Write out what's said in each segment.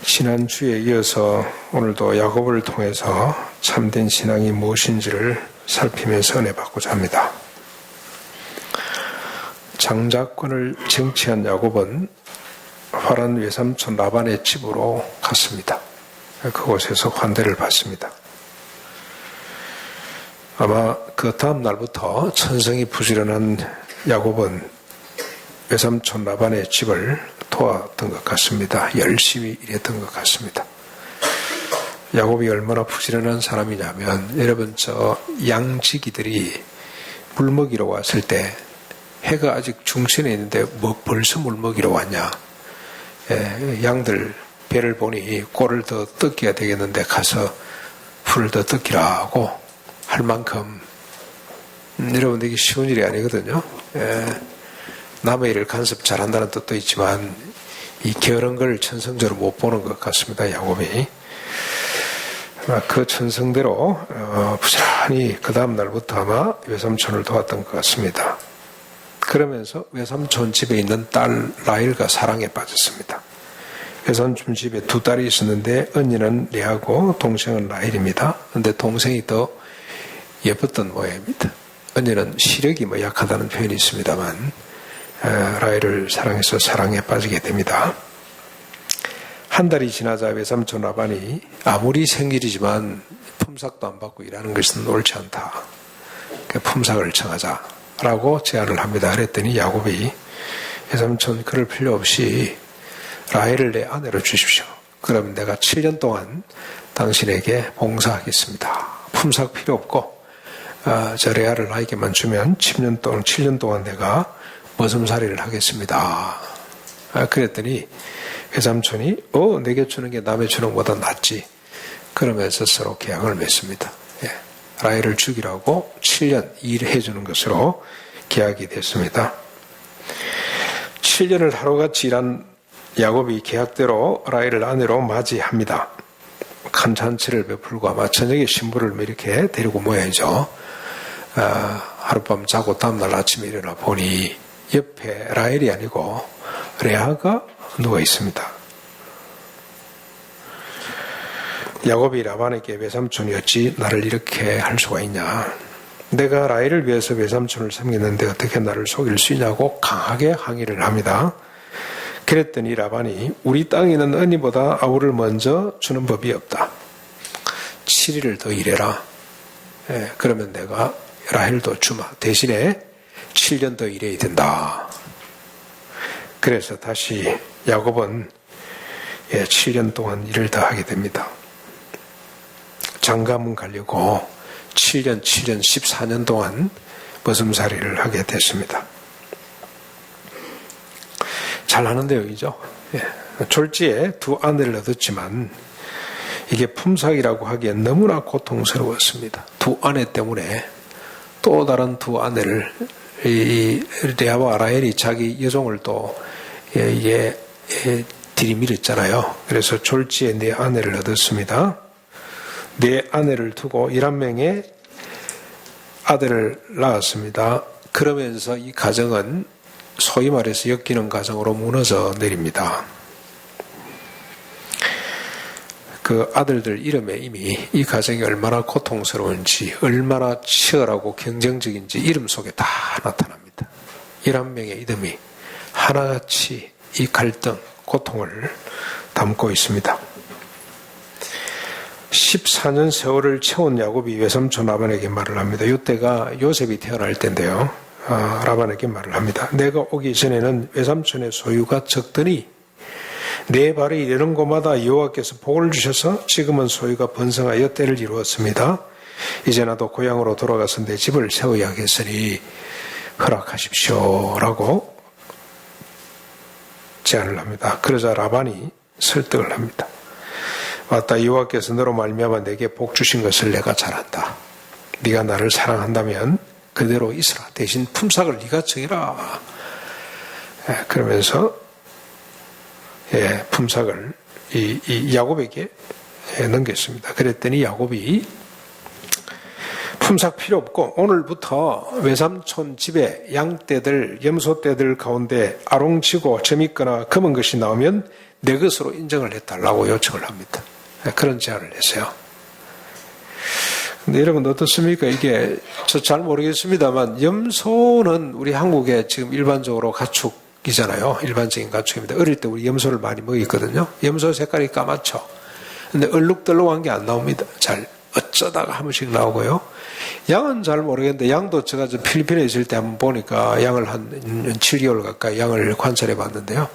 지난주에 이어서 오늘도 야곱을 통해서 참된 신앙이 무엇인지를 살피면서 은혜 받고자 합니다. 장자권을 쟁취한 야곱은 화란 외삼촌 라반의 집으로 갔습니다. 그곳에서 환대를 받습니다. 아마 그 다음 날부터 천성이 부지런한 야곱은 외삼촌 라반의 집을 도왔던 것 같습니다. 열심히 일했던 것 같습니다. 야곱이 얼마나 부지런한 사람이냐면, 여러분, 저 양지기들이 물 먹이러 왔을 때 해가 아직 중천에 있는데 뭐 벌써 물 먹이러 왔냐. 양들 배를 보니 꼴을 더 뜯겨야 되겠는데 가서 풀을 더 뜯기라고 할 만큼, 여러분, 이게 쉬운 일이 아니거든요. 남의 일을 간섭 잘한다는 뜻도 있지만 이 게으른 걸 천성적으로 못 보는 것 같습니다. 야곱이 그 천성대로 부지런히 그 다음 날부터 아마 외삼촌을 도왔던 것 같습니다. 그러면서 외삼촌 집에 있는 딸 라헬과 사랑에 빠졌습니다. 외삼촌 집에 두 딸이 있었는데 언니는 레아고 동생은 라헬입니다. 그런데 동생이 더 예뻤던 모양입니다. 언니는 시력이 약하다는 표현이 있습니다만 라헬을 사랑해서 사랑에 빠지게 됩니다. 한 달이 지나자 외삼촌 라반이 아무리 생일이지만 품삯도 안 받고 일하는 것은 옳지 않다. 품삯을 청하자라고 제안을 합니다. 그랬더니 야곱이 외삼촌 그럴 필요 없이 라헬을 내 아내로 주십시오. 그러면 내가 7년 동안 당신에게 봉사하겠습니다. 품삯 필요 없고 저 레아를 나에게만 주면 7년 동안 내가 머슴살이를 하겠습니다. 그랬더니 외삼촌이 내게 주는 게 남의 주는 것보다 낫지. 그러면서 서로 계약을 맺습니다. 라헬을 죽이라고 7년 일해 주는 것으로 계약이 됐습니다. 7년을 하루같이 일한 야곱이 계약대로 라헬을 아내로 맞이합니다. 큰 잔치를 베풀고 아마 저녁에 신부를 이렇게 데리고 모여야죠. 하룻밤 자고 다음날 아침에 일어나 보니 옆에 라헬이 아니고 레아가 누워 있습니다. 야곱이 라반에게 외삼촌이 어찌 나를 이렇게 할 수가 있냐. 내가 라헬을 위해서 외삼촌을 섬기는데 어떻게 나를 속일 수 있냐고 강하게 항의를 합니다. 그랬더니 라반이 우리 땅에 있는 언니보다 아우를 먼저 주는 법이 없다. 7일을 더 일해라. 그러면 내가 라헬도 주마. 대신에 7년 더 일해야 된다. 그래서 다시 야곱은 7년 동안 일을 더 하게 됩니다. 장가문 가려고 7년 14년 동안 머슴살이를 하게 됐습니다. 잘하는데요, 이죠? 졸지에 두 아내를 얻었지만 이게 품삯이라고 하기엔 너무나 고통스러웠습니다. 두 아내 때문에 또 다른 두 아내를 이 레아와 라헬이 자기 여종을 또 들이밀었잖아요. 그래서 졸지에 네 아내를 얻었습니다. 네 아내를 두고 11명의 아들을 낳았습니다. 그러면서 이 가정은 소위 말해서 엮이는 가정으로 무너져 내립니다. 그 아들들 이름에 이미 이 가정이 얼마나 고통스러운지, 얼마나 치열하고 경쟁적인지 이름 속에 다 나타납니다. 11명의 이름이 하나같이 이 갈등, 고통을 담고 있습니다. 14년 세월을 채운 야곱이 외삼촌 라반에게 말을 합니다. 이때가 요셉이 태어날 때인데요. 라반에게 말을 합니다. 내가 오기 전에는 외삼촌의 소유가 적더니 내 발이 이르는 곳마다 여호와께서 복을 주셔서 지금은 소유가 번성하여 때를 이루었습니다. 이제 나도 고향으로 돌아가서 내 집을 세워야겠으니 허락하십시오 라고 제안을 합니다. 그러자 라반이 설득을 합니다. 맞다, 여호와께서 너로 말미암아 내게 복 주신 것을 내가 잘 안다. 네가 나를 사랑한다면 그대로 있으라. 대신 품삯을 네가 정해라. 그러면서 품삯을 이 야곱에게 넘겼습니다. 그랬더니 야곱이 품삯 필요 없고 오늘부터 외삼촌 집에 양떼들, 염소떼들 가운데 아롱치고 점 있거나 검은 것이 나오면 내 것으로 인정을 해달라고 요청을 합니다. 그런 제안을 했어요. 근데 여러분 어떻습니까? 이게 저 잘 모르겠습니다만 염소는 우리 한국에 지금 일반적으로 가축이잖아요. 일반적인 가축입니다. 어릴 때 우리 염소를 많이 먹였거든요. 염소 색깔이 까맣죠. 근데 얼룩덜룩한 게 안 나옵니다. 잘 어쩌다가 한 번씩 나오고요. 양은 잘 모르겠는데 양도 제가 저 필리핀에 있을 때 한번 보니까 양을 한 7개월 가까이 양을 관찰해 봤는데요.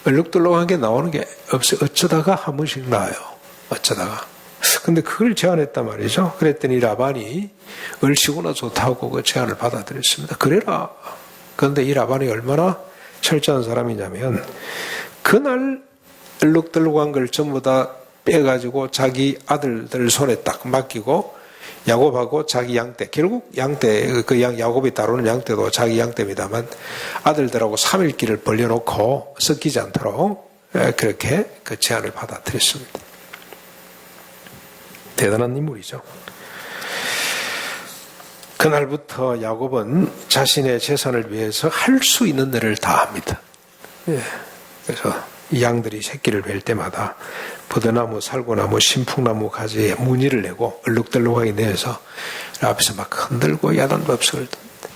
얼룩덜룩한 게 나오는 게 없어요. 어쩌다가 한 번씩 나와요. 어쩌다가. 근데 그걸 제안했단 말이죠. 그랬더니 라반이 얼씨구나 좋다고 그 제안을 받아들였습니다. 그래라. 그런데 이 라반이 얼마나 철저한 사람이냐면 그날 얼룩덜룩한 걸 전부 다 빼가지고 자기 아들들 손에 딱 맡기고 야곱하고 자기 양떼, 결국 양떼, 그 야곱이 다루는 양떼도 자기 양떼입니다만 아들들하고 3일길을 벌려놓고 섞이지 않도록 그렇게 그 제안을 받아들였습니다. 대단한 인물이죠. 그날부터 야곱은 자신의 재산을 위해서 할 수 있는 일을 다 합니다. 그래서 이 양들이 새끼를 뵐 때마다 버드나무, 살구나무, 신풍나무 가지에 무늬를 내고 얼룩덜룩하게 내서 앞에서 막 흔들고 야단법석을 듭니다.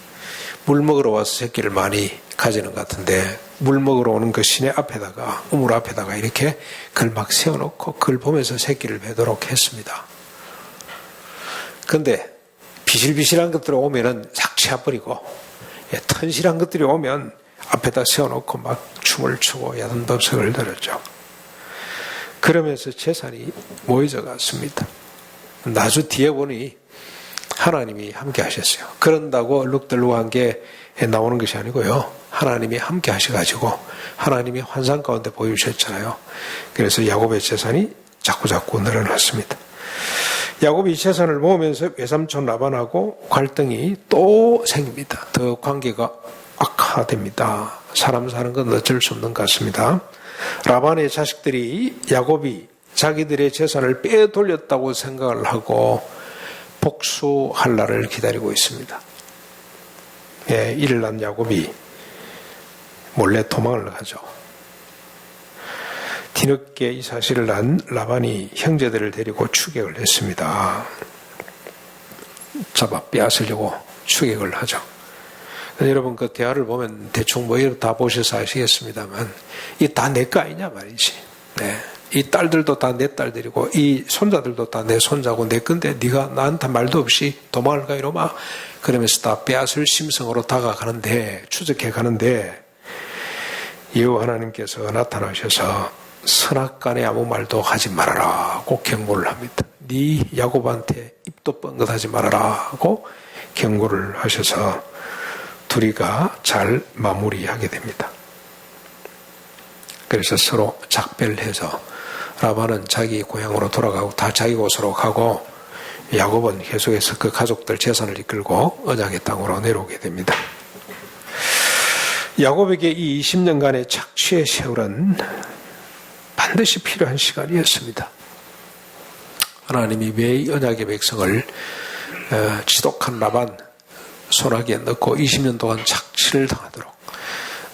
물 먹으러 와서 새끼를 많이 가지는 것 같은데 물 먹으러 오는 그 시내 앞에다가 우물 앞에다가 이렇게 그걸 막 세워놓고 그걸 보면서 새끼를 베도록 했습니다. 근데 비실비실한 것들이 오면은 싹 치워버리고 튼실한 것들이 오면 앞에다 세워놓고 막 춤을 추고 야단법석을 들었죠. 그러면서 재산이 모여져 갔습니다. 나주 뒤에 보니 하나님이 함께 하셨어요. 그런다고 얼룩덜룩한 게 나오는 것이 아니고요. 하나님이 함께 하셔가지고 하나님이 환상 가운데 보여주셨잖아요. 그래서 야곱의 재산이 자꾸자꾸 늘어났습니다. 야곱이 재산을 모으면서 외삼촌 라반하고 갈등이 또 생깁니다. 더 관계가 악화됩니다. 사람 사는 건 어쩔 수 없는 것 같습니다. 라반의 자식들이 야곱이 자기들의 재산을 빼돌렸다고 생각을 하고 복수할 날을 기다리고 있습니다. 이를 난 야곱이 몰래 도망을 가죠. 뒤늦게 이 사실을 안 라반이 형제들을 데리고 추격을 했습니다. 잡아 빼앗으려고 추격을 하죠. 여러분 그 대화를 보면 대충 뭐 다 보셔서 아시겠습니다만 이게 다 내 거 아니냐 말이지. 이 딸들도 다 내 딸들이고 이 손자들도 다 내 손자고 내 건데 네가 나한테 말도 없이 도망을 가 이러마. 그러면서 다 빼앗을 심성으로 다가가는데 추적해 가는데 여호와 하나님께서 나타나셔서 선악간에 아무 말도 하지 말아라고 경고를 합니다. 네 야곱한테 입도 뻥긋하지 말아라고 경고를 하셔서 둘이가 잘 마무리하게 됩니다. 그래서 서로 작별을 해서 라반은 자기 고향으로 돌아가고 다 자기 곳으로 가고 야곱은 계속해서 그 가족들 재산을 이끌고 언약의 땅으로 내려오게 됩니다. 야곱에게 이 20년간의 착취의 세월은 반드시 필요한 시간이었습니다. 하나님이 왜 이 언약의 백성을 지독한 라반 소나기에 넣고 20년 동안 착취를 당하도록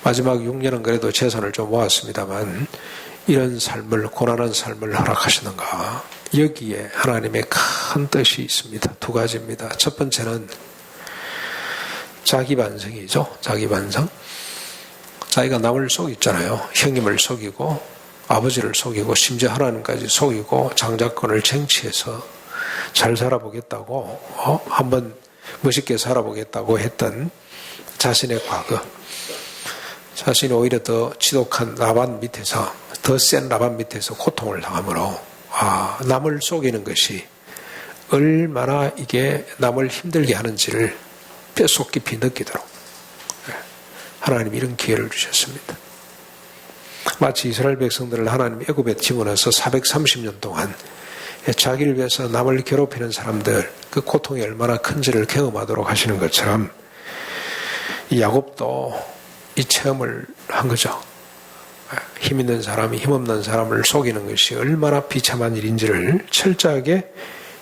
마지막 6년은 그래도 재산을 좀 모았습니다만 이런 삶을 고난한 삶을 허락하시는가. 여기에 하나님의 큰 뜻이 있습니다. 두 가지입니다. 첫 번째는 자기 반성이죠. 자기 반성. 자기가 남을 속였잖아요. 형님을 속이고 아버지를 속이고 심지어 하나님까지 속이고 장자권을 쟁취해서 잘 살아보겠다고 한번 멋있게 살아보겠다고 했던 자신의 과거, 자신이 오히려 더 지독한 라반 밑에서 더 센 라반 밑에서 고통을 당함으로 남을 속이는 것이 얼마나 이게 남을 힘들게 하는지를 뼛속 깊이 느끼도록 하나님이 이런 기회를 주셨습니다. 마치 이스라엘 백성들을 하나님이 애굽에 집어넣어서 430년 동안 자기를 위해서 남을 괴롭히는 사람들 그 고통이 얼마나 큰지를 경험하도록 하시는 것처럼 이 야곱도 이 체험을 한 거죠. 힘 있는 사람이 힘없는 사람을 속이는 것이 얼마나 비참한 일인지를 철저하게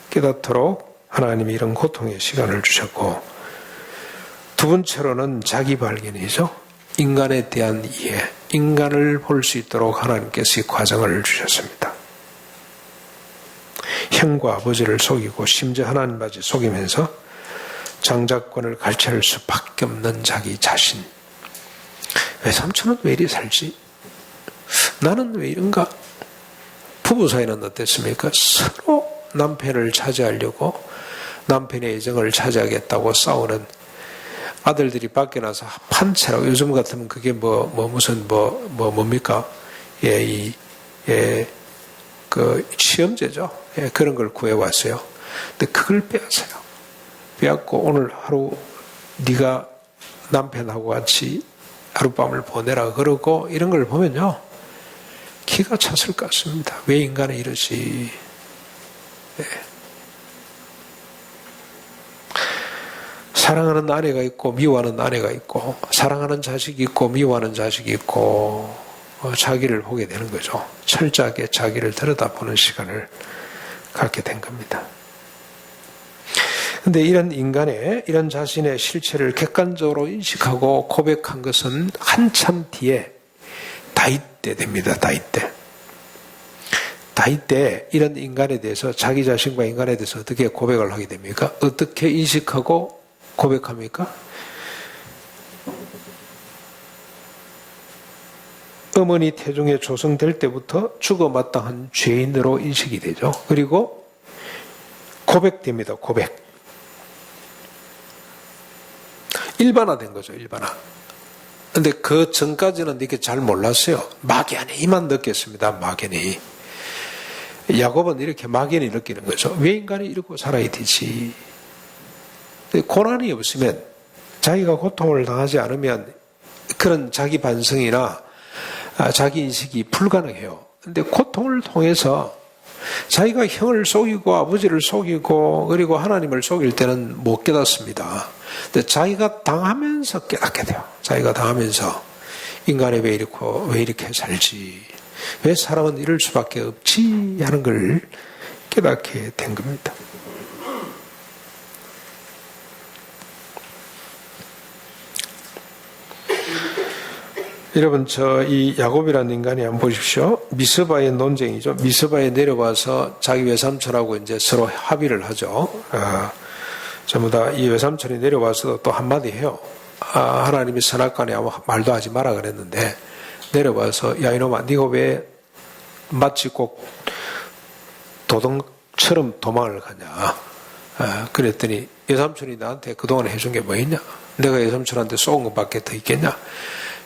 깨닫도록 하나님이 이런 고통의 시간을 주셨고 두 번째로는 자기 발견이죠. 인간에 대한 이해, 인간을 볼 수 있도록 하나님께서 이 과정을 주셨습니다. 형과 아버지를 속이고 심지어 하나님까지 속이면서 장자권을 갈취할 수밖에 없는 자기 자신. 외삼촌은 왜 이리 살지? 나는 왜 이런가? 부부 사이는 어땠습니까? 서로 남편을 차지하려고 남편의 애정을 차지하겠다고 싸우는 아들들이 밖에 나서 판체라고 요즘 같으면 그게 뭡니까? 그 시험제죠. 예, 그런 걸 구해왔어요. 근데 그걸 빼앗아요. 빼앗고 오늘 하루 네가 남편하고 같이 하룻밤을 보내라 그러고 이런 걸 보면요. 기가 찼을 것 같습니다. 왜 인간은 이러지? 예. 사랑하는 아내가 있고 미워하는 아내가 있고 사랑하는 자식이 있고 미워하는 자식이 있고 자기를 보게 되는 거죠. 철저하게 자기를 들여다보는 시간을 갖게 된 겁니다. 그런데 이런 인간의 이런 자신의 실체를 객관적으로 인식하고 고백한 것은 한참 뒤에 다윗 때 됩니다. 다윗 때. 다윗 때 이런 인간에 대해서 자기 자신과 인간에 대해서 어떻게 고백을 하게 됩니까? 어떻게 인식하고 고백합니까? 어머니 태중에 조성될 때부터 죽어 마땅한 죄인으로 인식이 되죠. 그리고 고백됩니다. 고백. 일반화된 거죠. 일반화. 근데 그 전까지는 이렇게 잘 몰랐어요. 막연히만 느꼈습니다. 막연히. 야곱은 이렇게 막연히 느끼는 거죠. 왜 인간이 이러고 살아야 되지? 고난이 없으면 자기가 고통을 당하지 않으면 그런 자기 반성이나 자기 인식이 불가능해요. 그런데 고통을 통해서 자기가 형을 속이고 아버지를 속이고 그리고 하나님을 속일 때는 못 깨닫습니다. 근데 자기가 당하면서 깨닫게 돼요. 자기가 당하면서 인간이 왜 이렇게 살지? 왜 사람은 이럴 수밖에 없지? 하는 걸 깨닫게 된 겁니다. 여러분, 이 야곱이라는 인간이 한번 보십시오. 미스바의 논쟁이죠. 미스바에 내려와서 자기 외삼촌하고 이제 서로 합의를 하죠. 전부 다 이 외삼촌이 내려와서 또 한마디 해요. 하나님이 선악간에 아무 말도 하지 마라 그랬는데, 내려와서, 야, 이놈아, 네가 왜 마치 꼭 도둑처럼 도망을 가냐. 그랬더니 외삼촌이 나한테 그동안 해준 게 뭐 있냐? 내가 외삼촌한테 쏘은 것밖에 더 있겠냐?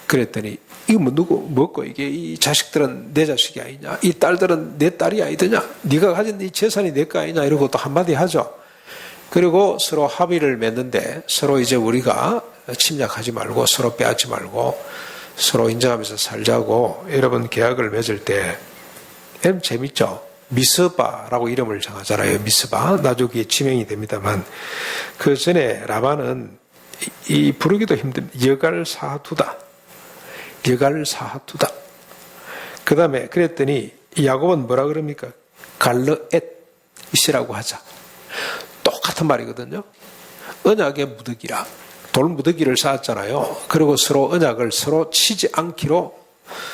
그랬더니 이거 뭐 누구 먹고 이게 이 자식들은 내 자식이 아니냐, 이 딸들은 내 딸이 아니더냐, 네가 가진 이 재산이 내 거 아니냐, 이러고 또 한마디 하죠. 그리고 서로 합의를 맺는데 서로 이제 우리가 침략하지 말고 서로 빼앗지 말고 서로 인정하면서 살자고 여러분 계약을 맺을 때 여러분 재밌죠? 미스바라고 이름을 정하잖아요. 미스바. 나중에 지명이 됩니다만 그 전에 라반은 이 부르기도 힘듭니다. 여갈사두다. 여갈사두다. 그 다음에 그랬더니 야곱은 뭐라 그럽니까? 갈르엣이라고 하자. 똑같은 말이거든요. 언약의 무더기라. 돌 무더기를 쌓았잖아요. 그리고 서로 언약을 서로 치지 않기로,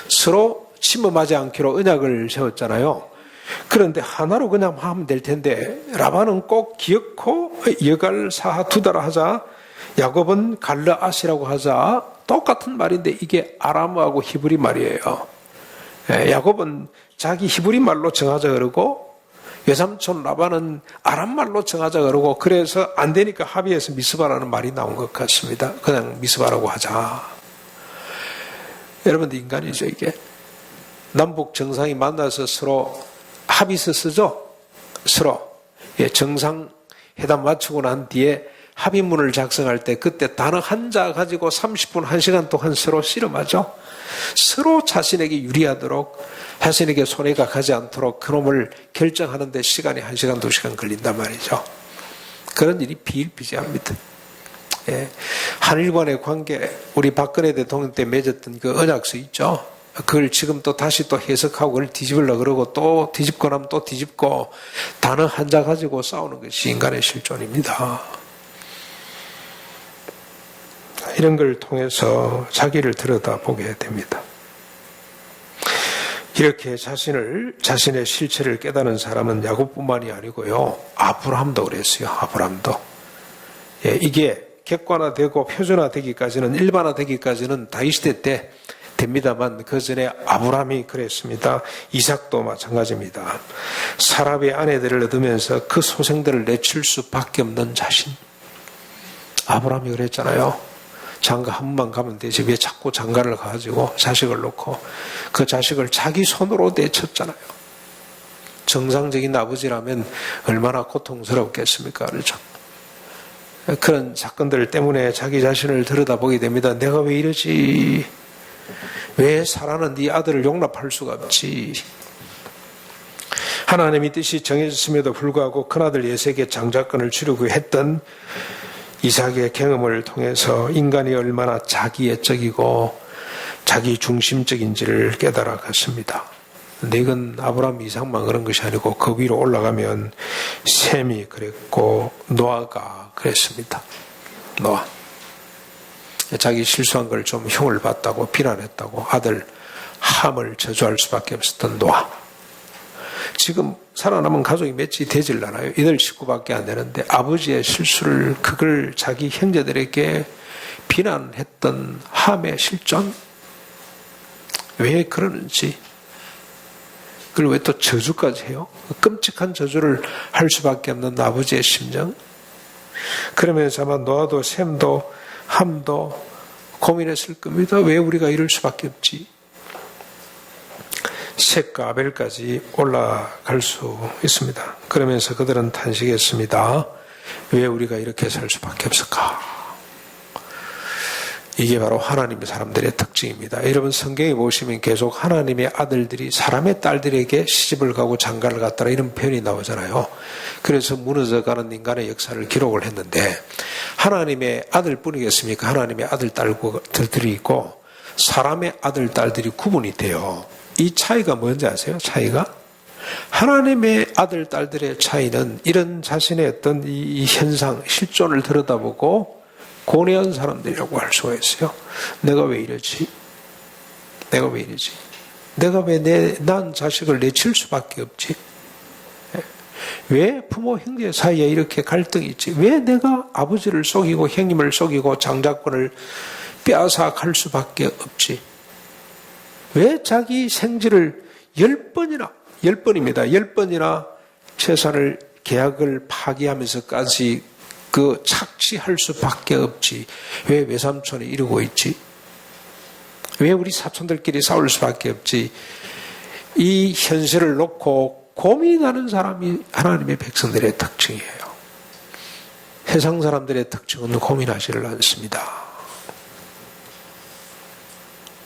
서로 침범하지 않기로 언약을 세웠잖아요. 그런데 하나로 그냥 하면 될 텐데 라반은 꼭 기억코 여갈사두다라 하자. 야곱은 갈르앗이라고 하자. 똑같은 말인데 이게 아람어하고 히브리 말이에요. 야곱은 자기 히브리 말로 정하자 그러고 외삼촌 라반은 아람 말로 정하자 그러고 그래서 안 되니까 합의해서 미스바라는 말이 나온 것 같습니다. 그냥 미스바라고 하자. 여러분들 인간이죠 이게. 남북 정상이 만나서 서로 합의서 쓰죠. 서로 정상회담 마치고 난 뒤에 합의문을 작성할 때 그때 단어 한자 가지고 30분 1시간 동안 서로 씨름하죠. 서로 자신에게 유리하도록 자신에게 손해가 가지 않도록 그놈을 결정하는데 시간이 1시간 2시간 걸린단 말이죠. 그런 일이 비일비재합니다. 한일 간의 관계, 우리 박근혜 대통령 때 맺었던 그 언약서 있죠. 그걸 지금 또 다시 또 해석하고 그걸 뒤집으려고 그러고 또 뒤집고 나면 또 뒤집고 단어 한자 가지고 싸우는 것이 인간의 실존입니다. 이런 걸 통해서 자기를 들여다보게 됩니다. 이렇게 자신의 실체를 깨닫는 사람은 야곱뿐만이 아니고요, 아브라함도 그랬어요. 아브라함도. 이게 객관화되고 표준화되기까지는, 일반화되기까지는 다윗 시대 때 됩니다만 그 전에 아브라함이 그랬습니다. 이삭도 마찬가지입니다. 사람의 아내들을 얻으면서 그 소생들을 내칠 수밖에 없는 자신. 아브라함이 그랬잖아요. 장가 한 번만 가면 되지 왜 자꾸 장가를 가지고 자식을 놓고 그 자식을 자기 손으로 내쳤잖아요. 정상적인 아버지라면 얼마나 고통스럽겠습니까? 그렇죠? 그런 사건들 때문에 자기 자신을 들여다보게 됩니다. 내가 왜 이러지? 왜 사라는 네 아들을 용납할 수가 없지? 하나님의 뜻이 정해졌음에도 불구하고 큰아들 예색의 장자권을 주려고 했던 이삭의 경험을 통해서 인간이 얼마나 자기애적이고 자기 중심적인지를 깨달아갔습니다. 근데 이건 아브라함, 이삭만 그런 것이 아니고 그 위로 올라가면 셈이 그랬고 노아가 그랬습니다. 노아. 자기 실수한 걸 좀 흉을 봤다고 비난했다고 아들 함을 저주할 수밖에 없었던 노아. 지금 살아남은 가족이 몇이 되질 않아요. 이들 식구밖에 안 되는데 아버지의 실수를 그걸 자기 형제들에게 비난했던 함의 실존. 왜 그러는지. 그걸 왜 또 저주까지 해요? 끔찍한 저주를 할 수밖에 없는 아버지의 심정. 그러면서 아마 노아도 셈도 함도 고민했을 겁니다. 왜 우리가 이럴 수밖에 없지? 셋과 아벨까지 올라갈 수 있습니다. 그러면서 그들은 탄식했습니다. 왜 우리가 이렇게 살 수밖에 없을까? 이게 바로 하나님의 사람들의 특징입니다. 여러분 성경에 보시면 계속 하나님의 아들들이 사람의 딸들에게 시집을 가고 장가를 갔다라 이런 표현이 나오잖아요. 그래서 무너져가는 인간의 역사를 기록을 했는데 하나님의 아들뿐이겠습니까? 하나님의 아들, 딸들이 있고 사람의 아들, 딸들이 구분이 돼요. 이 차이가 뭔지 아세요? 차이가? 하나님의 아들, 딸들의 차이는 이런 자신의 어떤 이 현상, 실존을 들여다보고 고뇌한 사람들이라고 할 수가 있어요. 내가 왜 이러지? 내가 왜 이러지? 내가 왜 난 자식을 내칠 수밖에 없지? 왜 부모 형제 사이에 이렇게 갈등이 있지? 왜 내가 아버지를 속이고 형님을 속이고 장자권을 빼앗아 갈 수밖에 없지? 왜 자기 생지를 10번입니다. 10번이나 재산을 계약을 파기하면서까지 그 착취할 수밖에 없지. 왜 외삼촌이 이러고 있지? 왜 우리 사촌들끼리 싸울 수밖에 없지? 이 현실을 놓고 고민하는 사람이 하나님의 백성들의 특징이에요. 세상 사람들의 특징은 고민하지를 않습니다.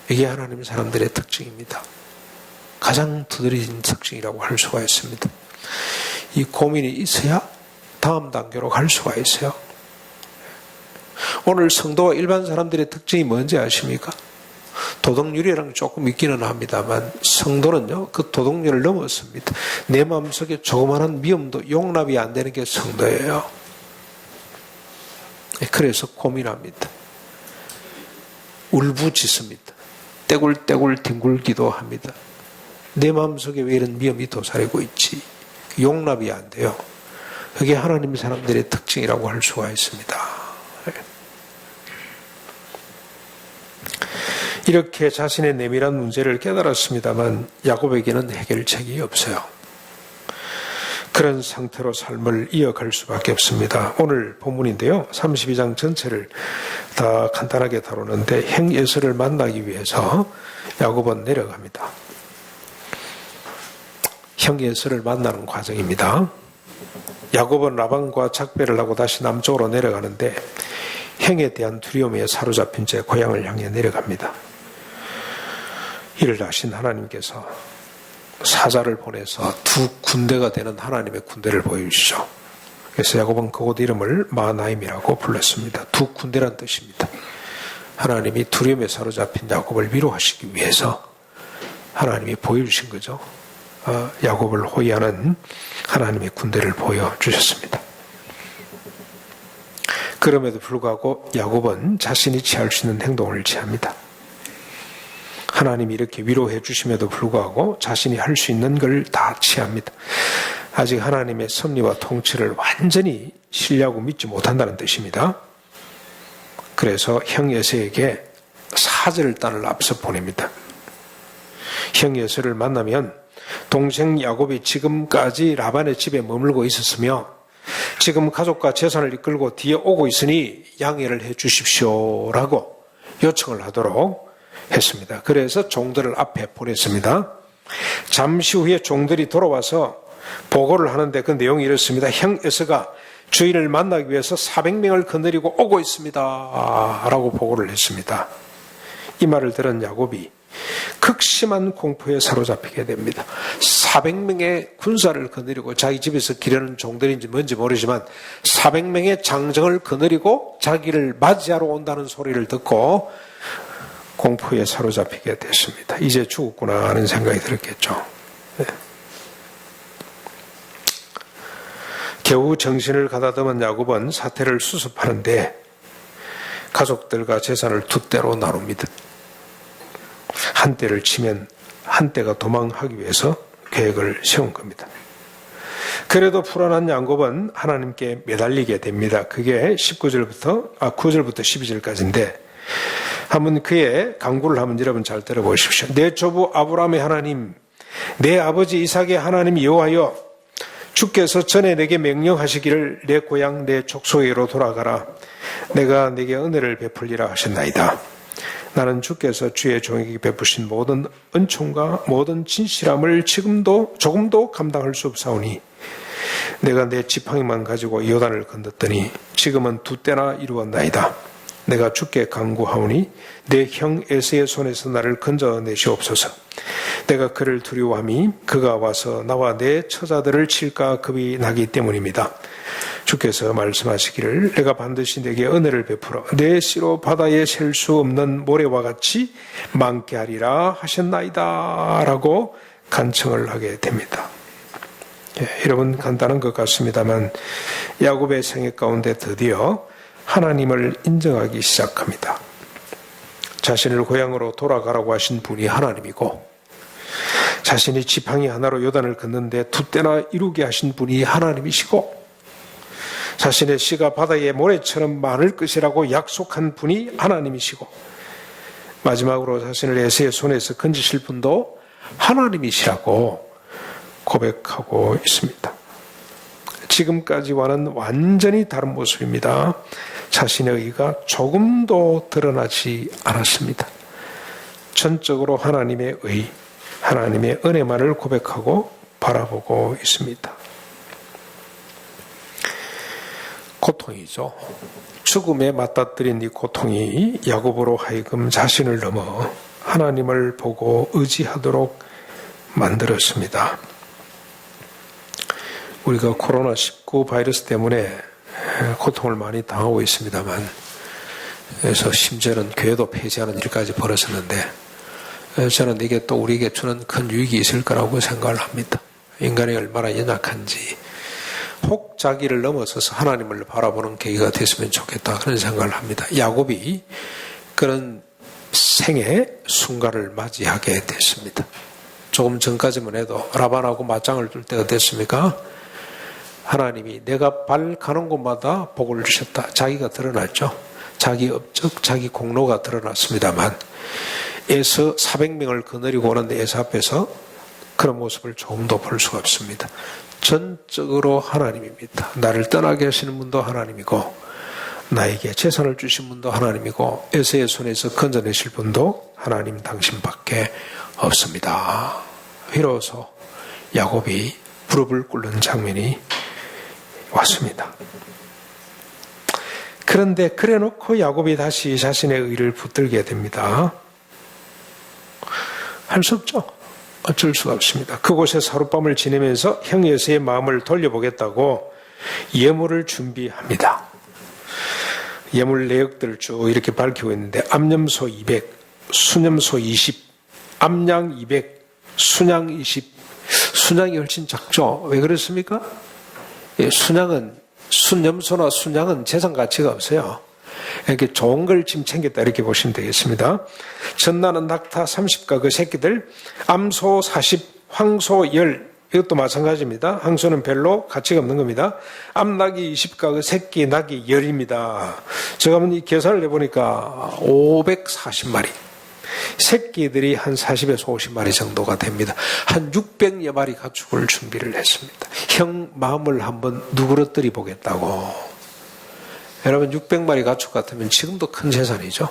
이게 하나님의 사람들의 특징입니다. 가장 두드러진 특징이라고 할 수가 있습니다. 이 고민이 있어야 다음 단계로 갈 수가 있어요. 오늘 성도와 일반 사람들의 특징이 뭔지 아십니까? 도덕률이랑 조금 있기는 합니다만 성도는요, 그 도덕률을 넘었습니다. 내 마음속에 조그마한 미움도 용납이 안 되는 게 성도예요. 그래서 고민합니다. 울부짖습니다. 떼굴떼굴 뒹굴기도 합니다. 내 마음속에 왜 이런 미움이 도사리고 있지? 용납이 안 돼요. 그게 하나님 사람들의 특징이라고 할 수가 있습니다. 이렇게 자신의 내밀한 문제를 깨달았습니다만 야곱에게는 해결책이 없어요. 그런 상태로 삶을 이어갈 수밖에 없습니다. 오늘 본문인데요. 32장 전체를 다 간단하게 다루는데 형 에서를 만나기 위해서 야곱은 내려갑니다. 형 에서를 만나는 과정입니다. 야곱은 라반과 작별을 하고 다시 남쪽으로 내려가는데 형에 대한 두려움에 사로잡힌 채 고향을 향해 내려갑니다. 이를 아신 하나님께서 사자를 보내서 두 군대가 되는 하나님의 군대를 보여주시죠. 그래서 야곱은 그곳 이름을 마하나임이라고 불렀습니다. 두 군대란 뜻입니다. 하나님이 두려움에 사로잡힌 야곱을 위로하시기 위해서 하나님이 보여주신 거죠. 야곱을 호위하는 하나님의 군대를 보여주셨습니다. 그럼에도 불구하고 야곱은 자신이 취할 수 있는 행동을 취합니다. 하나님이 이렇게 위로해 주심에도 불구하고 자신이 할 수 있는 걸 다 취합니다. 아직 하나님의 섭리와 통치를 완전히 신뢰하고 믿지 못한다는 뜻입니다. 그래서 형 에서에게 사절단을 앞서 보냅니다. 형 에서를 만나면 동생 야곱이 지금까지 라반의 집에 머물고 있었으며 지금 가족과 재산을 이끌고 뒤에 오고 있으니 양해를 해 주십시오라고 요청을 하도록 했습니다. 그래서 종들을 앞에 보냈습니다. 잠시 후에 종들이 돌아와서 보고를 하는데 그 내용이 이렇습니다. 형 에서가 주인을 만나기 위해서 400명을 거느리고 오고 있습니다 라고 보고를 했습니다. 이 말을 들은 야곱이 극심한 공포에 사로잡히게 됩니다. 400명의 군사를 거느리고 자기 집에서 기르는 종들인지 뭔지 모르지만 400명의 장정을 거느리고 자기를 맞이하러 온다는 소리를 듣고 공포에 사로잡히게 됐습니다. 이제 죽었구나 하는 생각이 들었겠죠. 네. 겨우 정신을 가다듬은 야곱은 사태를 수습하는데 가족들과 재산을 두 때로 나눕니다. 한 때를 치면 한 때가 도망하기 위해서 계획을 세운 겁니다. 그래도 불안한 야곱은 하나님께 매달리게 됩니다. 그게 9절부터 12절까지인데 한번 그의 강구를 한번 여러분 잘 들어보십시오. 내 조부 아브라함의 하나님, 내 아버지 이삭의 하나님 여호와여, 주께서 전에 내게 명령하시기를 내 고향 내 족속에로 돌아가라. 내가 내게 은혜를 베풀리라 하셨나이다. 나는 주께서 주의 종에게 베푸신 모든 은총과 모든 진실함을 지금도 조금도 감당할 수 없사오니 내가 내 지팡이만 가지고 요단을 건넜더니 지금은 두 때나 이루었나이다. 내가 주께 간구하오니 내 형 에서의 손에서 나를 건져내시옵소서. 내가 그를 두려워함이 그가 와서 나와 내 처자들을 칠까 겁이 나기 때문입니다. 주께서 말씀하시기를 내가 반드시 내게 은혜를 베풀어 내 씨로 바다에 셀 수 없는 모래와 같이 많게 하리라 하셨나이다 라고 간청을 하게 됩니다. 여러분 간단한 것 같습니다만 야곱의 생애 가운데 드디어 하나님을 인정하기 시작합니다. 자신을 고향으로 돌아가라고 하신 분이 하나님이고 자신이 지팡이 하나로 요단을 걷는데 두 때나 이루게 하신 분이 하나님이시고 자신의 씨가 바다의 모래처럼 많을 것이라고 약속한 분이 하나님이시고 마지막으로 자신을 에서의 손에서 건지실 분도 하나님이시라고 고백하고 있습니다. 지금까지와는 완전히 다른 모습입니다. 자신의 의가 조금도 드러나지 않았습니다. 전적으로 하나님의 의, 하나님의 은혜만을 고백하고 바라보고 있습니다. 고통이죠. 죽음에 맞닥뜨린 이 고통이 야곱으로 하여금 자신을 넘어 하나님을 보고 의지하도록 만들었습니다. 우리가 코로나19 바이러스 때문에 고통을 많이 당하고 있습니다만 그래서 심지어는 교회도 폐지하는 일까지 벌어졌는데 저는 이게 또 우리에게 주는 큰 유익이 있을 거라고 생각을 합니다. 인간이 얼마나 연약한지 혹 자기를 넘어서서 하나님을 바라보는 계기가 됐으면 좋겠다 그런 생각을 합니다. 야곱이 그런 생의 순간을 맞이하게 됐습니다. 조금 전까지만 해도 라반하고 맞짱을 둘 때가 됐습니까? 하나님이 내가 발 가는 곳마다 복을 주셨다. 자기가 드러났죠. 자기 업적, 자기 공로가 드러났습니다만 에서 400명을 거느리고 오는데 에서 앞에서 그런 모습을 조금도 볼 수가 없습니다. 전적으로 하나님입니다. 나를 떠나게 하시는 분도 하나님이고 나에게 재산을 주신 분도 하나님이고 에서의 손에서 건져내실 분도 하나님 당신밖에 없습니다. 비로소 야곱이 무릎을 꿇는 장면이 왔습니다. 그런데 그래놓고 야곱이 다시 자신의 의를 붙들게 됩니다. 할 수 없죠. 어쩔 수가 없습니다. 그곳에서 하룻밤을 지내면서 형 에서의 마음을 돌려보겠다고 예물을 준비합니다. 예물 내역들을 쭉 이렇게 밝히고 있는데 암염소 200, 수염소 20, 암양 200, 순양 20. 순양이 훨씬 작죠. 왜 그렇습니까? 순양은 순염소나 순양은 재산 가치가 없어요. 이렇게 좋은 걸 지금 챙겼다 이렇게 보시면 되겠습니다. 전나는 낙타 30과 그 새끼들, 암소 40, 황소 10, 이것도 마찬가지입니다. 황소는 별로 가치가 없는 겁니다. 암낙이 20과 그 새끼 낙이 10입니다. 제가 한번 이 계산을 해보니까 540마리. 새끼들이 한 40에서 50마리 정도가 됩니다. 한 600여 마리 가축을 준비를 했습니다. 형 마음을 한번 누그러뜨리 보겠다고. 여러분 600마리 가축 같으면 지금도 큰 재산이죠.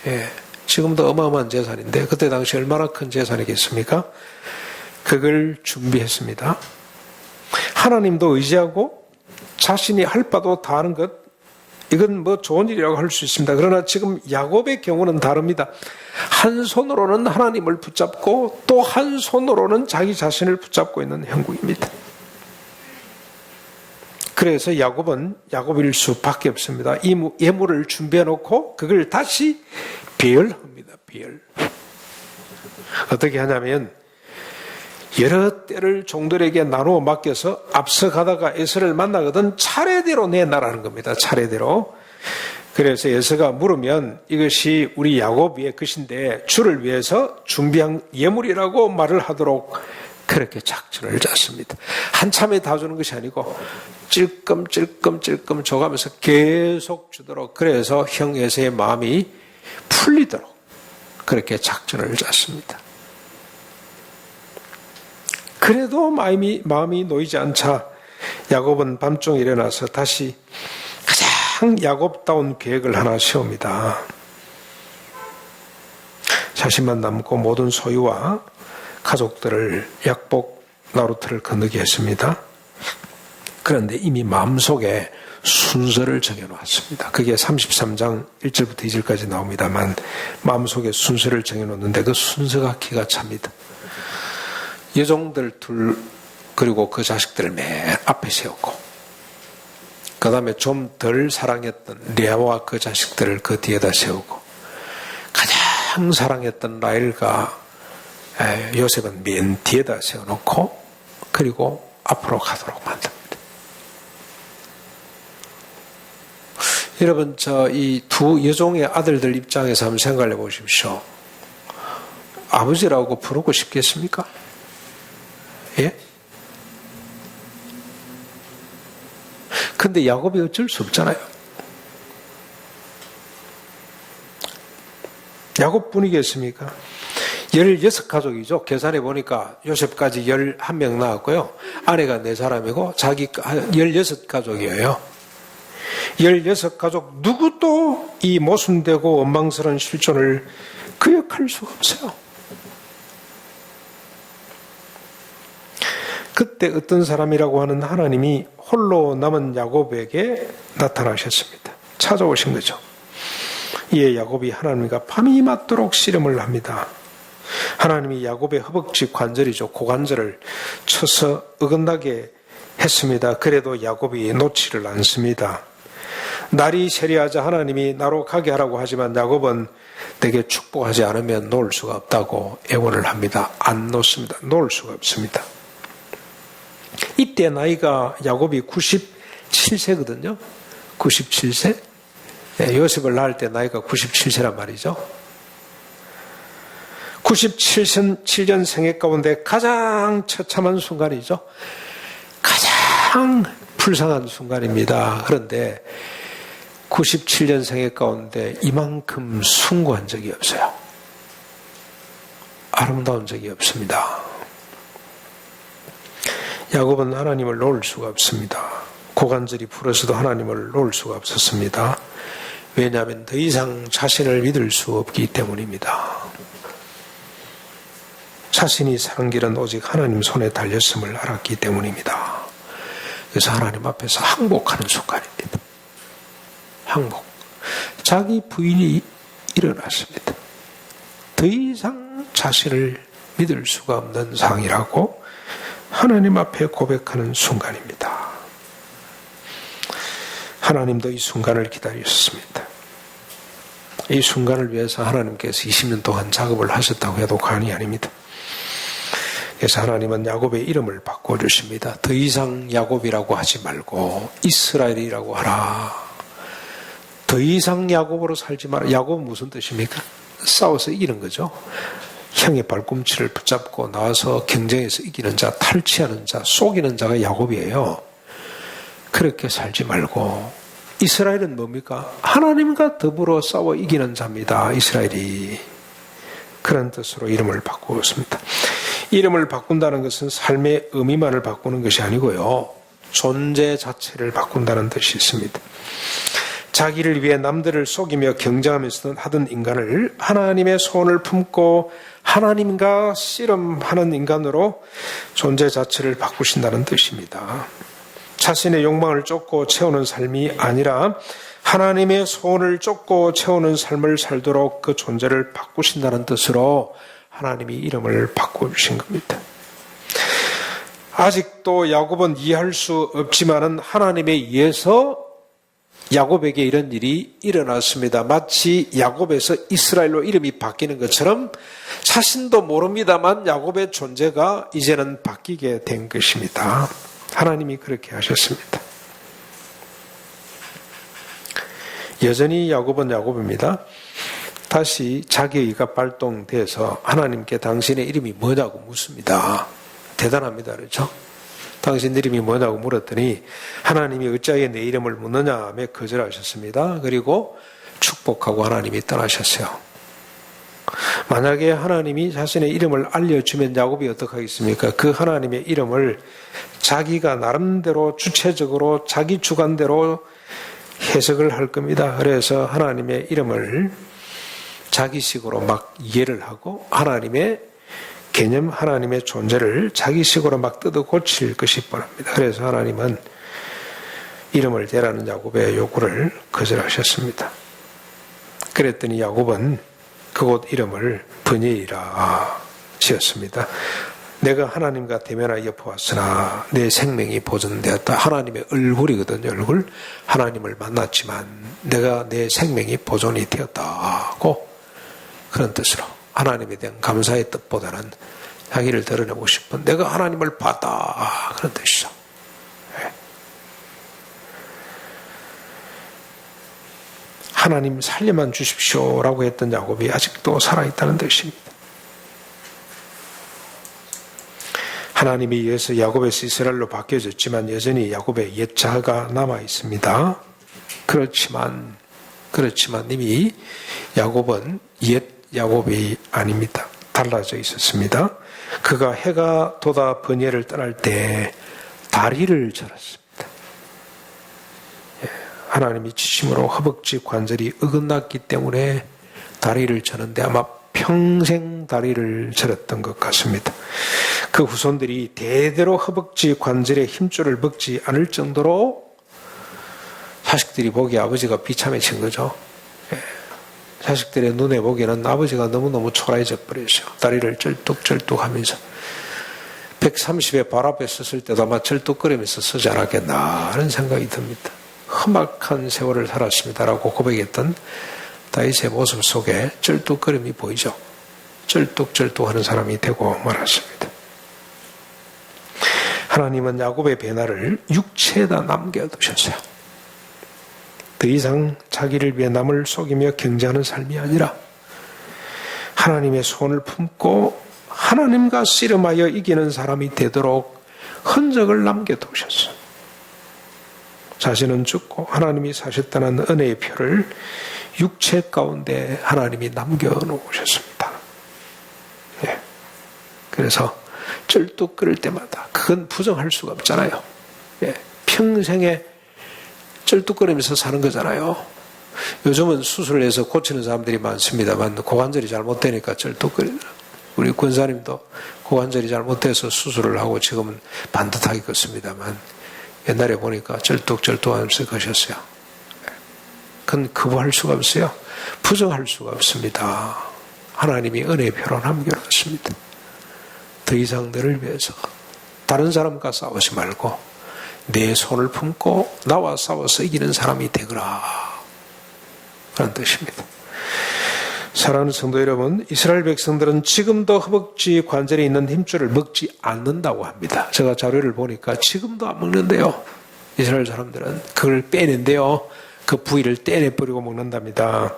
예, 지금도 어마어마한 재산인데 그때 당시 얼마나 큰 재산이겠습니까? 그걸 준비했습니다. 하나님도 의지하고 자신이 할 바도 다 하는 것, 이건 뭐 좋은 일이라고 할 수 있습니다. 그러나 지금 야곱의 경우는 다릅니다. 한 손으로는 하나님을 붙잡고 또 한 손으로는 자기 자신을 붙잡고 있는 형국입니다. 그래서 야곱은 야곱일 수밖에 없습니다. 이 예물을 준비해 놓고 그걸 다시 배열합니다. 배열. 어떻게 하냐면 여러 때를 종들에게 나누어 맡겨서 앞서 가다가 에서를 만나거든 차례대로 내놔라는 겁니다. 차례대로. 그래서 에서가 물으면 이것이 우리 야곱의 것인데 주를 위해서 준비한 예물이라고 말을 하도록 그렇게 작전을 짰습니다. 한참에 다 주는 것이 아니고 찔끔찔끔 줘가면서 계속 주도록, 그래서 형 에서의 마음이 풀리도록 그렇게 작전을 짰습니다. 그래도 마음이 놓이지 않자 야곱은 밤중에 일어나서 다시 가장 야곱다운 계획을 하나 세웁니다. 자신만 남고 모든 소유와 가족들을 약복 나루트를 건너게 했습니다. 그런데 이미 마음속에 순서를 정해놓았습니다. 그게 33장 1절부터 2절까지 나옵니다만 마음속에 순서를 정해놓는데 그 순서가 기가 찹니다. 여종들 둘 그리고 그 자식들을 맨 앞에 세웠고 그 다음에 좀 덜 사랑했던 레아와 그 자식들을 그 뒤에다 세우고 가장 사랑했던 라헬과 요셉은 맨 뒤에다 세워놓고 그리고 앞으로 가도록 만듭니다. 여러분, 이 두 여종의 아들들 입장에서 한번 생각해 보십시오. 아버지라고 부르고 싶겠습니까? 예? 근데 야곱이 어쩔 수 없잖아요. 야곱뿐이겠습니까? 16가족이죠. 계산해 보니까 요셉까지 11명 나왔고요. 아내가 4사람이고 자기 16가족이에요. 16가족 누구도 이 모순되고 원망스러운 실존을 기억할 수가 없어요. 그때 어떤 사람이라고 하는 하나님이 홀로 남은 야곱에게 나타나셨습니다. 찾아오신 거죠. 이에 야곱이 하나님과 밤이 맞도록 씨름을 합니다. 하나님이 야곱의 허벅지 관절이죠. 고관절을 쳐서 어긋나게 했습니다. 그래도 야곱이 놓지를 않습니다. 날이 세리하자 하나님이 나로 가게 하라고 하지만 야곱은 내게 축복하지 않으면 놓을 수가 없다고 애원을 합니다. 안 놓습니다. 놓을 수가 없습니다. 이때 나이가 야곱이 97세거든요. 97세. 요셉을 낳을 때 나이가 97세란 말이죠. 97년 생애 가운데 가장 처참한 순간이죠. 가장 불쌍한 순간입니다. 그런데 97년 생애 가운데 이만큼 숭고한 적이 없어요. 아름다운 적이 없습니다. 야곱은 하나님을 놓을 수가 없습니다. 고관절이 부러져도 하나님을 놓을 수가 없었습니다. 왜냐하면 더 이상 자신을 믿을 수 없기 때문입니다. 자신이 사는 길은 오직 하나님 손에 달렸음을 알았기 때문입니다. 그래서 하나님 앞에서 항복하는 순간입니다. 항복. 자기 부인이 일어났습니다. 더 이상 자신을 믿을 수가 없는 상이라고 하나님 앞에 고백하는 순간입니다. 하나님도 이 순간을 기다리셨습니다. 이 순간을 위해서 하나님께서 20년 동안 작업을 하셨다고 해도 과언이 아닙니다. 그래서 하나님은 야곱의 이름을 바꿔주십니다. 더 이상 야곱이라고 하지 말고 이스라엘이라고 하라. 더 이상 야곱으로 살지 마라. 야곱은 무슨 뜻입니까? 싸워서 이기는 거죠. 형의 발꿈치를 붙잡고 나와서 경쟁에서 이기는 자, 탈취하는 자, 속이는 자가 야곱이에요. 그렇게 살지 말고 이스라엘은 뭡니까? 하나님과 더불어 싸워 이기는 자입니다. 이스라엘이. 그런 뜻으로 이름을 바꾸었습니다. 이름을 바꾼다는 것은 삶의 의미만을 바꾸는 것이 아니고요. 존재 자체를 바꾼다는 뜻이 있습니다. 자기를 위해 남들을 속이며 경쟁하면서 하던 인간을 하나님의 소원을 품고 하나님과 씨름하는 인간으로 존재 자체를 바꾸신다는 뜻입니다. 자신의 욕망을 쫓고 채우는 삶이 아니라 하나님의 소원을 쫓고 채우는 삶을 살도록 그 존재를 바꾸신다는 뜻으로 하나님이 이름을 바꿔주신 겁니다. 아직도 야곱은 이해할 수 없지만은 하나님에 의해서 야곱에게 이런 일이 일어났습니다. 마치 야곱에서 이스라엘로 이름이 바뀌는 것처럼 자신도 모릅니다만 야곱의 존재가 이제는 바뀌게 된 것입니다. 하나님이 그렇게 하셨습니다. 여전히 야곱은 야곱입니다. 다시 자기의가 발동돼서 하나님께 당신의 이름이 뭐냐고 묻습니다. 대단합니다. 그렇죠? 당신 이름이 뭐냐고 물었더니 하나님이 어찌하여 내 이름을 묻느냐 하며 거절하셨습니다. 그리고 축복하고 하나님이 떠나셨어요. 만약에 하나님이 자신의 이름을 알려주면 야곱이 어떻게 하겠습니까? 그 하나님의 이름을 자기가 나름대로 주체적으로 자기 주관대로 해석을 할 겁니다. 그래서 하나님의 이름을 자기식으로 막 이해를 하고 하나님의 개념, 하나님의 존재를 자기식으로 막 뜯어 고칠 것이 뻔합니다. 그래서 하나님은 이름을 대라는 야곱의 요구를 거절하셨습니다. 그랬더니 야곱은 그곳 이름을 브니엘이라 지었습니다. 내가 하나님과 대면하여 보았으나 내 생명이 보존되었다. 하나님의 얼굴이거든요. 얼굴. 하나님을 만났지만 내가 내 생명이 보존이 되었다고 그런 뜻으로 하나님에 대한 감사의 뜻보다는 자기를 드러내고 싶은 내가 하나님을 봤다 그런 뜻이죠. 하나님 살려만 주십시오라고 했던 야곱이 아직도 살아있다는 뜻입니다. 하나님에 의해서 야곱에서 이스라엘로 바뀌어졌지만 여전히 야곱의 옛 자아가 남아있습니다. 그렇지만 이미 야곱은 옛 야곱이 아닙니다. 달라져 있었습니다. 그가 해가 돋아 번예를 떠날 때 다리를 절었습니다. 하나님이 지심으로 허벅지 관절이 어긋났기 때문에 다리를 저는데 아마 평생 다리를 절었던 것 같습니다. 그 후손들이 대대로 허벅지 관절의 힘줄을 먹지 않을 정도로 자식들이 보기에 아버지가 비참해진 거죠. 자식들의 눈에 보기에는 아버지가 너무너무 초라해져 버렸어요. 다리를 쩔뚝쩔뚝 하면서 130에 발 앞에 섰을 때도 아마 쩔뚝거리면서 서지 않았겠나 하는 생각이 듭니다. 험악한 세월을 살았습니다라고 고백했던 다윗의 모습 속에 쩔뚝거림이 보이죠. 쩔뚝쩔뚝하는 사람이 되고 말았습니다. 하나님은 야곱의 배나를 육체에다 남겨두셨어요. 더 이상 자기를 위해 남을 속이며 경쟁하는 삶이 아니라 하나님의 손을 품고 하나님과 씨름하여 이기는 사람이 되도록 흔적을 남겨두셨어요. 자신은 죽고 하나님이 사셨다는 은혜의 표를 육체 가운데 하나님이 남겨놓으셨습니다. 그래서 쩔뚝거릴 때마다 그건 부정할 수가 없잖아요. 평생에 쩔뚝거리면서 사는 거잖아요. 요즘은 수술을 해서 고치는 사람들이 많습니다만 고관절이 잘못되니까 쩔뚝거리더라고요. 우리 권사님도 고관절이 잘못돼서 수술을 하고 지금은 반듯하게 걷습니다만 옛날에 보니까 쩔뚝쩔뚝하면서 가셨어요. 그건 거부할 수가 없어요. 부정할 수가 없습니다. 하나님이 은혜의 표로 남겨놨습니다. 더 이상 너를 위해서 다른 사람과 싸우지 말고 내 손을 품고 나와 싸워서 이기는 사람이 되거라. 그런 뜻입니다. 사랑하는 성도 여러분, 이스라엘 백성들은 지금도 허벅지 관절에 있는 힘줄을 먹지 않는다고 합니다. 제가 자료를 보니까 지금도 안 먹는데요. 이스라엘 사람들은 그걸 빼낸대요. 그 부위를 떼내버리고 먹는답니다.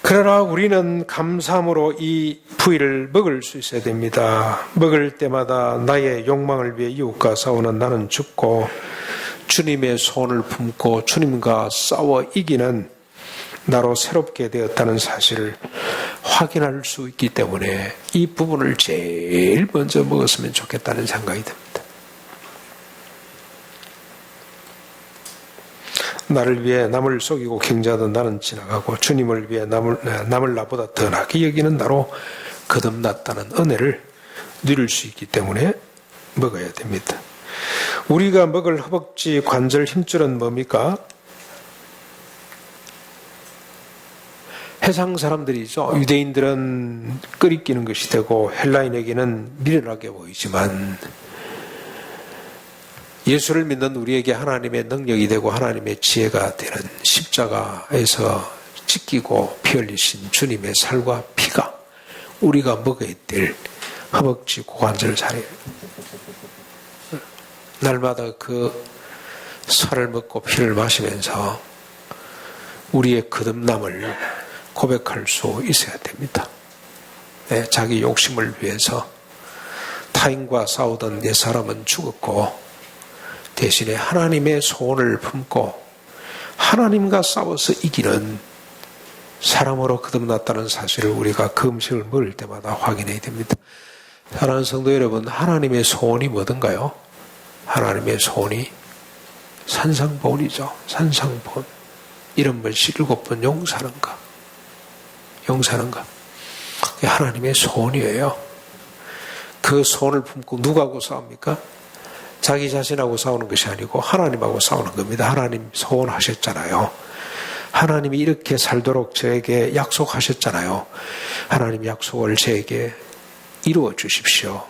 그러나 우리는 감사함으로 이 부위를 먹을 수 있어야 됩니다. 먹을 때마다 나의 욕망을 위해 이웃과 싸우는 나는 죽고 주님의 손을 품고 주님과 싸워 이기는 나로 새롭게 되었다는 사실을 확인할 수 있기 때문에 이 부분을 제일 먼저 먹었으면 좋겠다는 생각이 듭니다. 나를 위해 남을 속이고 경주하던 나는 지나가고 주님을 위해 남을 나보다 더 나게 여기는 나로 거듭났다는 은혜를 누릴 수 있기 때문에 먹어야 됩니다. 우리가 먹을 허벅지 관절 힘줄은 뭡니까? 해상 사람들이죠. 유대인들은 끄리끼는 것이 되고 헬라인에게는 미련하게 보이지만 예수를 믿는 우리에게 하나님의 능력이 되고 하나님의 지혜가 되는 십자가에서 찢기고 피 흘리신 주님의 살과 피가 우리가 먹어야 될 허벅지 고관절 살이에요. 날마다 그 살을 먹고 피를 마시면서 우리의 거듭남을 고백할 수 있어야 됩니다. 네, 자기 욕심을 위해서 타인과 싸우던 내 사람은 죽었고 대신에 하나님의 소원을 품고 하나님과 싸워서 이기는 사람으로 거듭났다는 사실을 우리가 그 음식을 먹을 때마다 확인해야 됩니다. 사랑하는 성도 여러분, 하나님의 소원이 뭐든가요? 하나님의 소원이 산상보훈이죠. 산상보훈. 70번씩 7번 용서하는 것. 용서하는 것. 그게 하나님의 소원이에요. 그 소원을 품고 누구하고 싸웁니까? 자기 자신하고 싸우는 것이 아니고 하나님하고 싸우는 겁니다. 하나님 소원하셨잖아요. 하나님이 이렇게 살도록 저에게 약속하셨잖아요. 하나님 약속을 저에게 이루어 주십시오.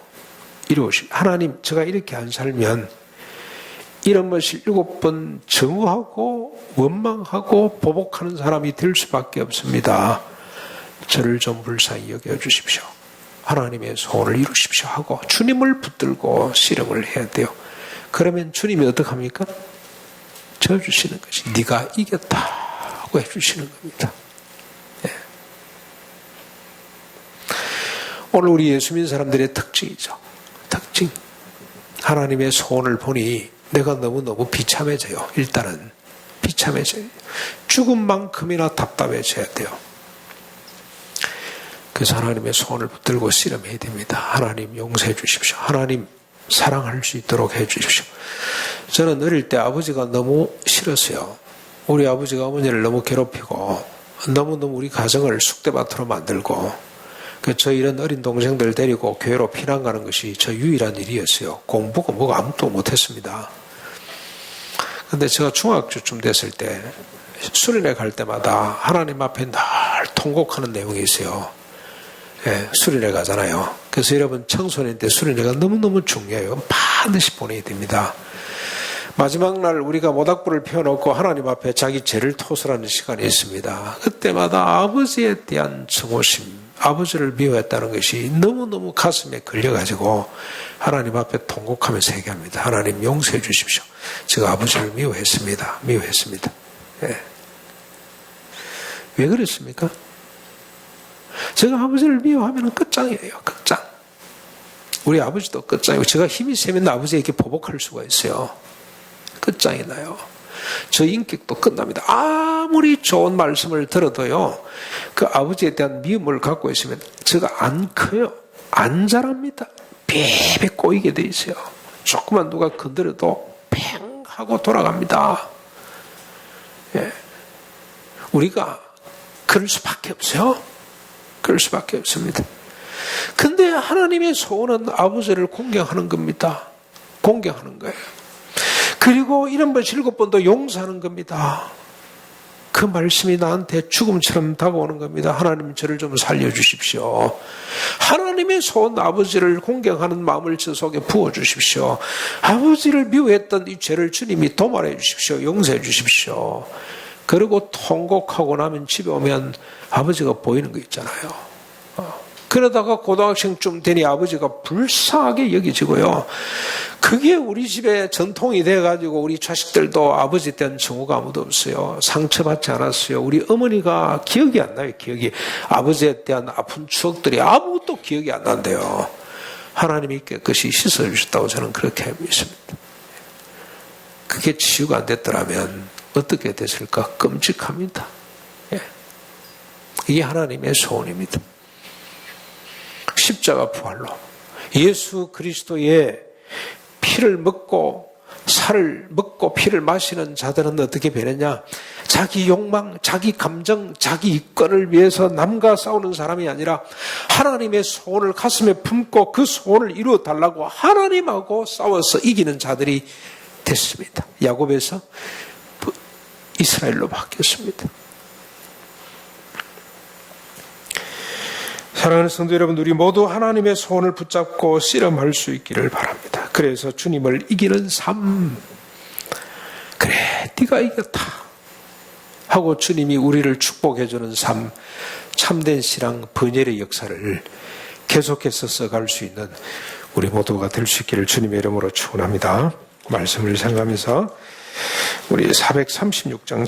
하나님, 제가 이렇게 안 살면 70번씩 7번 정오하고 원망하고 보복하는 사람이 될 수밖에 없습니다. 저를 좀 불쌍히 여겨주십시오. 하나님의 소원을 이루십시오 하고 주님을 붙들고 씨름을 해야 돼요. 그러면 주님이 어떻게 합니까? 져주시는 것이 네가 이겼다고 해주시는 겁니다. 네. 오늘 우리 예수 믿는 사람들의 특징이죠. 특징. 하나님의 소원을 보니 내가 너무너무 비참해져요. 일단은 비참해져요. 죽음만큼이나 답답해져야 돼요. 그래서 하나님의 소원을 붙들고 씨름해야 됩니다. 하나님 용서해 주십시오. 하나님 사랑할 수 있도록 해 주십시오. 저는 어릴 때 아버지가 너무 싫었어요. 우리 아버지가 어머니를 너무 괴롭히고 너무너무 우리 가정을 쑥대밭으로 만들고 저 이런 어린 동생들 데리고 교회로 피난 가는 것이 저 유일한 일이었어요. 공부가 뭐가 아무것도 못했습니다. 근데 제가 중학교쯤 됐을 때 수련회 갈 때마다 하나님 앞에 늘 통곡하는 내용이 있어요. 예, 수련회 가잖아요. 그래서 여러분 청소년 때 수련회가 너무너무 중요해요. 반드시 보내야 됩니다. 마지막 날 우리가 모닥불을 피워놓고 하나님 앞에 자기 죄를 토설하는 시간이 있습니다. 그때마다 아버지에 대한 증오심, 아버지를 미워했다는 것이 너무너무 가슴에 걸려가지고 하나님 앞에 통곡하면서 얘기합니다. 하나님 용서해 주십시오. 제가 아버지를 미워했습니다. 예. 왜 그랬습니까? 제가 아버지를 미워하면 끝장이에요. 끝장. 우리 아버지도 끝장이고 제가 힘이 세면 아버지에게 보복할 수가 있어요. 끝장이 나요. 저 인격도 끝납니다. 아무리 좋은 말씀을 들어도요. 그 아버지에 대한 미움을 갖고 있으면 제가 안 커요. 안 자랍니다. 베베 꼬이게 돼 있어요. 조금만 누가 건드려도 팽 하고 돌아갑니다. 예. 우리가 그럴 수밖에 없어요. 그럴 수밖에 없습니다. 근데 하나님의 소원은 아버지를 공경하는 겁니다. 공경하는 거예요. 그리고 70번 7번도 용서하는 겁니다. 그 말씀이 나한테 죽음처럼 다가오는 겁니다. 하나님 저를 좀 살려주십시오. 하나님의 소원 아버지를 공경하는 마음을 저 속에 부어주십시오. 아버지를 미워했던 이 죄를 주님이 도말해 주십시오. 용서해 주십시오. 그리고 통곡하고 나면 집에 오면 아버지가 보이는 거 있잖아요. 그러다가 고등학생쯤 되니 아버지가 불쌍하게 여겨지고요. 그게 우리 집에 전통이 돼가지고 우리 자식들도 아버지에 대한 정오가 아무도 없어요. 상처받지 않았어요. 우리 어머니가 기억이 안 나요. 기억이. 아버지에 대한 아픈 추억들이 아무것도 기억이 안 난대요. 하나님이 깨끗이 씻어주셨다고 저는 그렇게 믿습니다. 그게 치유가 안 됐더라면 어떻게 됐을까 끔찍합니다. 예. 이게 하나님의 소원입니다. 십자가 부활로 예수 그리스도의 피를 먹고 살을 먹고 피를 마시는 자들은 어떻게 변했냐? 자기 욕망, 자기 감정, 자기 이권을 위해서 남과 싸우는 사람이 아니라 하나님의 소원을 가슴에 품고 그 소원을 이루어 달라고 하나님하고 싸워서 이기는 자들이 됐습니다. 야곱에서 이스라엘로 바뀌었습니다. 사랑하는 성도 여러분, 우리 모두 하나님의 소원을 붙잡고 씨름할 수 있기를 바랍니다. 그래서 주님을 이기는 삶, 그래 네가 이겼다 하고 주님이 우리를 축복해주는 삶, 참된 신앙 번열의 역사를 계속해서 써갈 수 있는 우리 모두가 될 수 있기를 주님의 이름으로 축원합니다. 말씀을 생각하면서 우리 436장